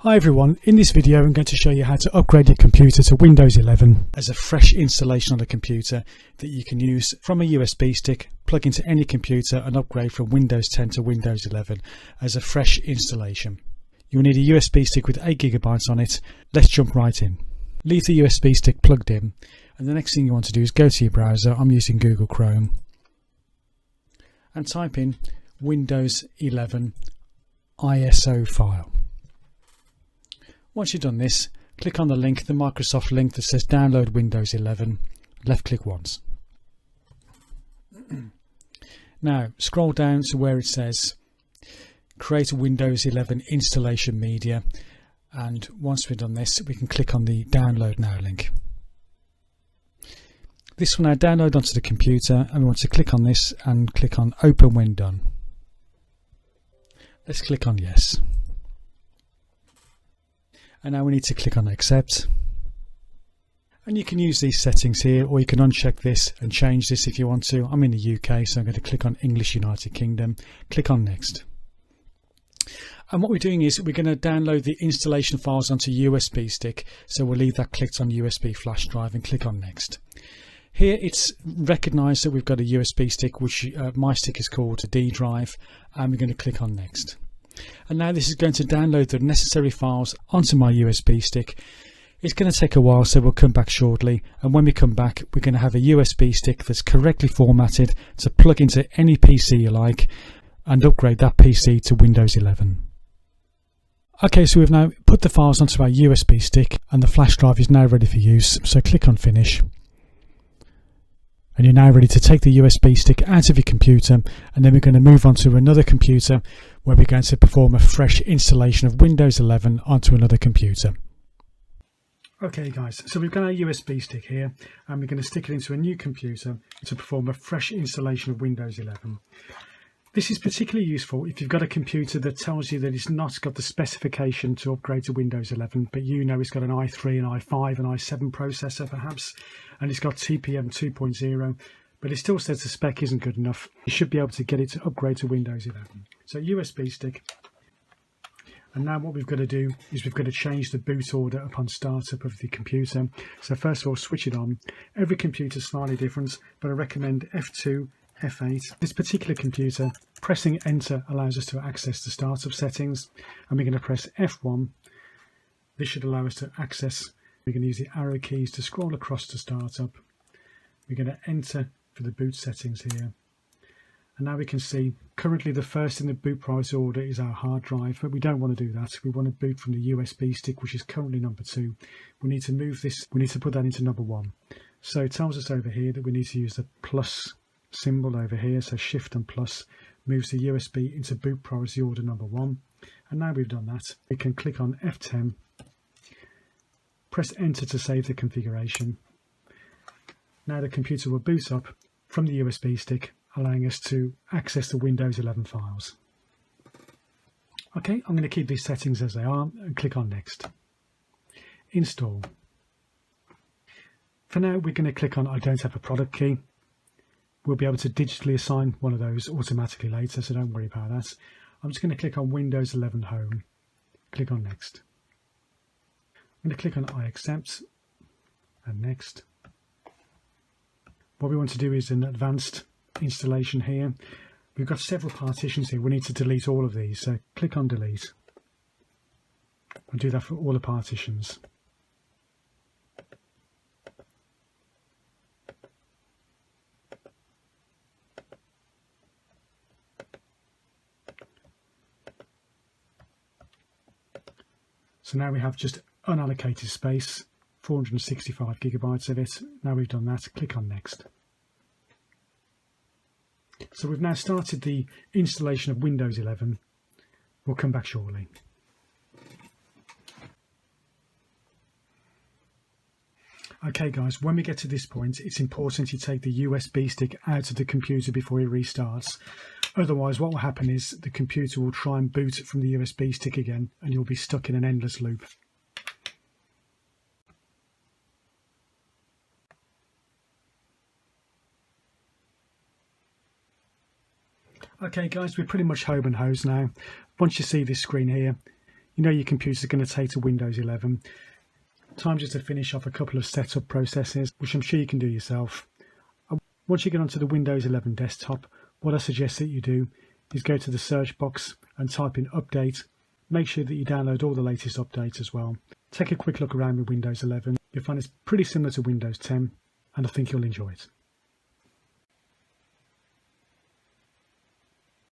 Hi everyone, in this video I'm going to show you how to upgrade your computer to Windows 11 as a fresh installation on the computer that you can use from a USB stick, plug into any computer and upgrade from Windows 10 to Windows 11 as a fresh installation. You'll need a USB stick with 8GB on it. Let's jump right in. Leave the USB stick plugged in and the next thing you want to do is go to your browser. I'm using Google Chrome and type in Windows 11 ISO file. Once you've done this, click on the link, the Microsoft link that says download Windows 11, left click once. Now scroll down to where it says create a Windows 11 installation media, and once we've done this we can click on the download now link. This will now download onto the computer and we want to click on this and click on open when done. Let's click on yes. And now we need to click on accept, and you can use these settings here or you can uncheck this and change this if you want to. I'm in the UK, so I'm going to click on English United Kingdom, click on next. And what we're doing is we're going to download the installation files onto USB stick, so we'll leave that clicked on USB flash drive and click on next. Here it's recognised that we've got a USB stick, which my stick is called a D drive, and we're going to click on next. And now this is going to download the necessary files onto my USB stick. It's going to take a while, so we'll come back shortly, and when we come back we're going to have a USB stick that's correctly formatted to plug into any PC you like and upgrade that PC to Windows 11. Okay, so we've now put the files onto our USB stick and the flash drive is now ready for use, so click on finish. And you're now ready to take the USB stick out of your computer, and then we're going to move on to another computer where we're going to perform a fresh installation of Windows 11 onto another computer. Okay guys, so we've got our USB stick here and we're going to stick it into a new computer to perform a fresh installation of Windows 11. This is particularly useful if you've got a computer that tells you that it's not got the specification to upgrade to Windows 11, but you know it's got an i3, an i5, an i7 processor perhaps, and it's got TPM 2.0, but it still says the spec isn't good enough. You should be able to get it to upgrade to Windows 11. So USB stick, and now what we've got to do is we've got to change the boot order upon startup of the computer. So first of all, switch it on. Every computer is slightly different, but I recommend F2, F8. This particular computer, pressing enter allows us to access the startup settings, and we're going to press F1. This should allow us to access. We're going to use the arrow keys to scroll across to startup. We're going to enter for the boot settings here, and now we can see currently the first in the boot priority order is our hard drive, but we don't want to do that. We want to boot from the USB stick, which is currently number 2. We need to move this, we need to put that into number 1. So it tells us over here that we need to use the plus symbol over here, so shift and plus moves the USB into boot priority order number 1. And now we've done that, we can click on F10, press enter to save the configuration. Now the computer will boot up from the USB stick, allowing us to access the Windows 11 files. Okay, I'm going to keep these settings as they are and click on next. Install. For now we're going to click on I don't have a product key. We'll be able to digitally assign one of those automatically later, so don't worry about that. I'm just going to click on Windows 11 Home, click on next. I'm going to click on I accept and next. What we want to do is an advanced installation here. We've got several partitions here, we need to delete all of these, so click on delete. I'll do that for all the partitions. So now we have just unallocated space, 465 gigabytes of it. Now we've done that, click on next. So we've now started the installation of Windows 11. We'll come back shortly. Okay guys, when we get to this point, it's important you take the USB stick out of the computer before it restarts. Otherwise, what will happen is the computer will try and boot from the USB stick again, and you'll be stuck in an endless loop. Okay guys, we're pretty much home and hosed now. Once you see this screen here, you know your computer's going to take to Windows 11. Time just to finish off a couple of setup processes, which I'm sure you can do yourself. Once you get onto the Windows 11 desktop, what I suggest that you do is go to the search box and type in update. Make sure that you download all the latest updates as well. Take a quick look around with Windows 11. You'll find it's pretty similar to Windows 10, and I think you'll enjoy it.